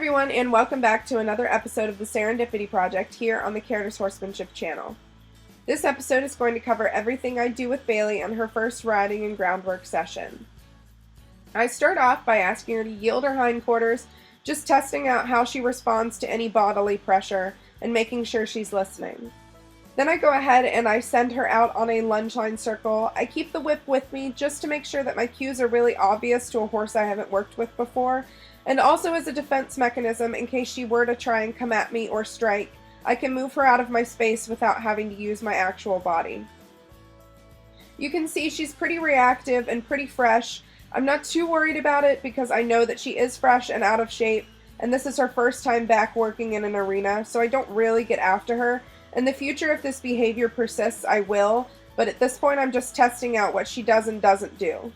everyone, and welcome back to another episode of the Serendipity Project here on the Horsemanship channel. This episode is going to cover everything I do with Bailey on her first riding and groundwork session. I start off by asking her to yield her hindquarters, just testing out how she responds to any bodily pressure and making sure she's listening. Then I go ahead and I send her out on a lunge line circle. I keep the whip with me just to make sure that my cues are really obvious to a horse I haven't worked with before, and also as a defense mechanism in case she were to try and come at me or strike. I can move her out of my space without having to use my actual body. You can see she's pretty reactive and pretty fresh. I'm not too worried about it because I know that she is fresh and out of shape, and this is her first time back working in an arena, so I don't really get after her. In the future, if this behavior persists, I will, but at this point I'm just testing out what she does and doesn't do.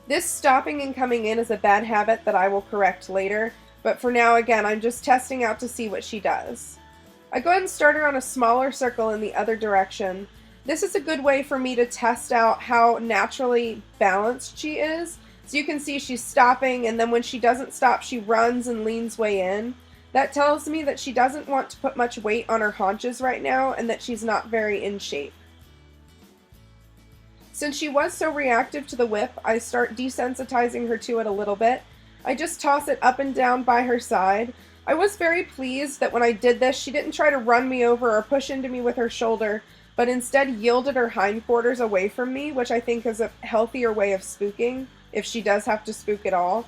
This stopping and coming in is a bad habit that I will correct later, but for now, again, I'm just testing out to see what she does. I go ahead and start her on a smaller circle in the other direction. This is a good way for me to test out how naturally balanced she is. So you can see she's stopping, and then when she doesn't stop, she runs and leans way in. That tells me that she doesn't want to put much weight on her haunches right now and that she's not very in shape. Since she was so reactive to the whip, I start desensitizing her to it a little bit. I just toss it up and down by her side. I was very pleased that when I did this, she didn't try to run me over or push into me with her shoulder, but instead yielded her hindquarters away from me, which I think is a healthier way of spooking, if she does have to spook at all.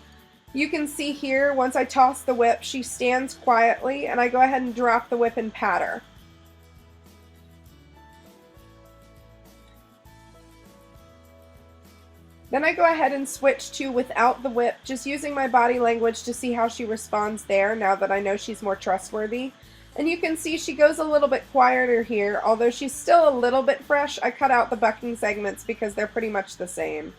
You can see here, once I toss the whip, she stands quietly, and I go ahead and drop the whip and pat her. Then I go ahead and switch to without the whip, just using my body language to see how she responds there now that I know she's more trustworthy. And you can see she goes a little bit quieter here, although she's still a little bit fresh. I cut out the bucking segments because they're pretty much the same.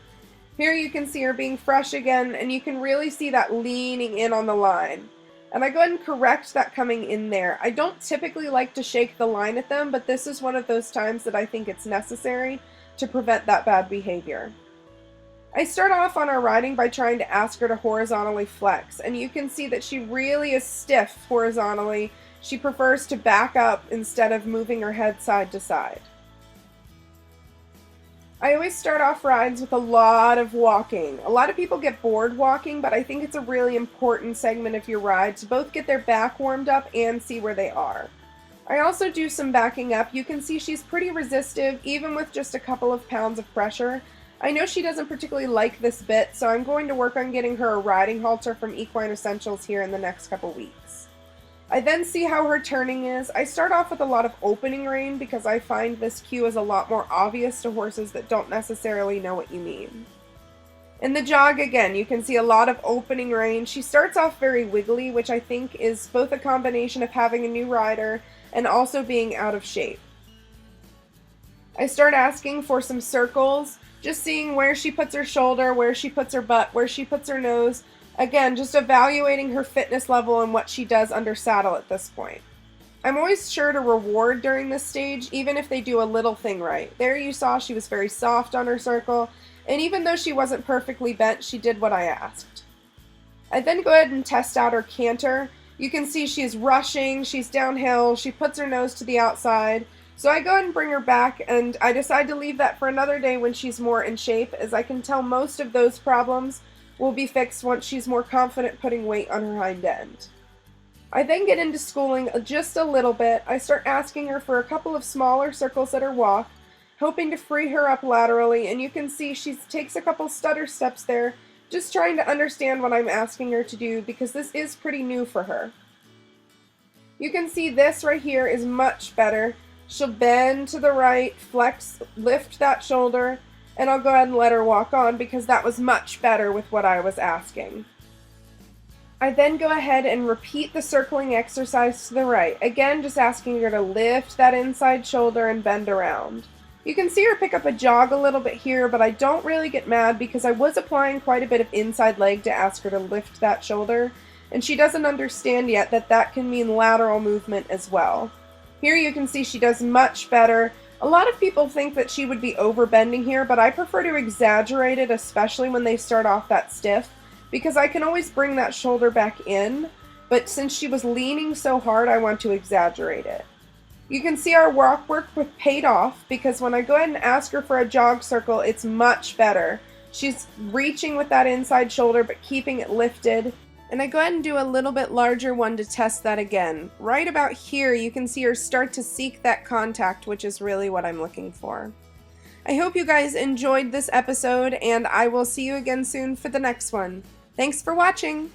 Here you can see her being fresh again, and you can really see that leaning in on the line. And I go ahead and correct that coming in there. I don't typically like to shake the line at them, but this is one of those times that I think it's necessary to prevent that bad behavior. I start off on our riding by trying to ask her to horizontally flex, and you can see that she really is stiff horizontally. She prefers to back up instead of moving her head side to side. I always start off rides with a lot of walking. A lot of people get bored walking, but I think it's a really important segment of your ride to both get their back warmed up and see where they are. I also do some backing up. You can see she's pretty resistive, even with just a couple of pounds of pressure. I know she doesn't particularly like this bit, so I'm going to work on getting her a riding halter from Equine Essentials here in the next couple weeks. I then see how her turning is. I start off with a lot of opening rein because I find this cue is a lot more obvious to horses that don't necessarily know what you mean. In the jog, again, you can see a lot of opening rein. She starts off very wiggly, which I think is both a combination of having a new rider and also being out of shape. I start asking for some circles, just seeing where she puts her shoulder, where she puts her butt, where she puts her nose. Again, just evaluating her fitness level and what she does under saddle at this point. I'm always sure to reward during this stage, even if they do a little thing right. There you saw she was very soft on her circle, and even though she wasn't perfectly bent, she did what I asked. I then go ahead and test out her canter. You can see she's rushing, she's downhill, she puts her nose to the outside. So I go ahead and bring her back, and I decide to leave that for another day when she's more in shape, as I can tell most of those problems will be fixed once she's more confident putting weight on her hind end. I then get into schooling just a little bit. I start asking her for a couple of smaller circles at her walk, hoping to free her up laterally, and you can see she takes a couple stutter steps there, just trying to understand what I'm asking her to do because this is pretty new for her. You can see this right here is much better. She'll bend to the right, flex, lift that shoulder, and I'll go ahead and let her walk on because that was much better with what I was asking. I then go ahead and repeat the circling exercise to the right, again just asking her to lift that inside shoulder and bend around. You can see her pick up a jog a little bit here, but I don't really get mad because I was applying quite a bit of inside leg to ask her to lift that shoulder, and she doesn't understand yet that that can mean lateral movement as well. Here you can see she does much better. A lot of people think that she would be overbending here, but I prefer to exaggerate it, especially when they start off that stiff, because I can always bring that shoulder back in, but since she was leaning so hard, I want to exaggerate it. You can see our walk work paid off because when I go ahead and ask her for a jog circle, it's much better. She's reaching with that inside shoulder but keeping it lifted. And I go ahead and do a little bit larger one to test that again. Right about here, you can see her start to seek that contact, which is really what I'm looking for. I hope you guys enjoyed this episode, and I will see you again soon for the next one. Thanks for watching!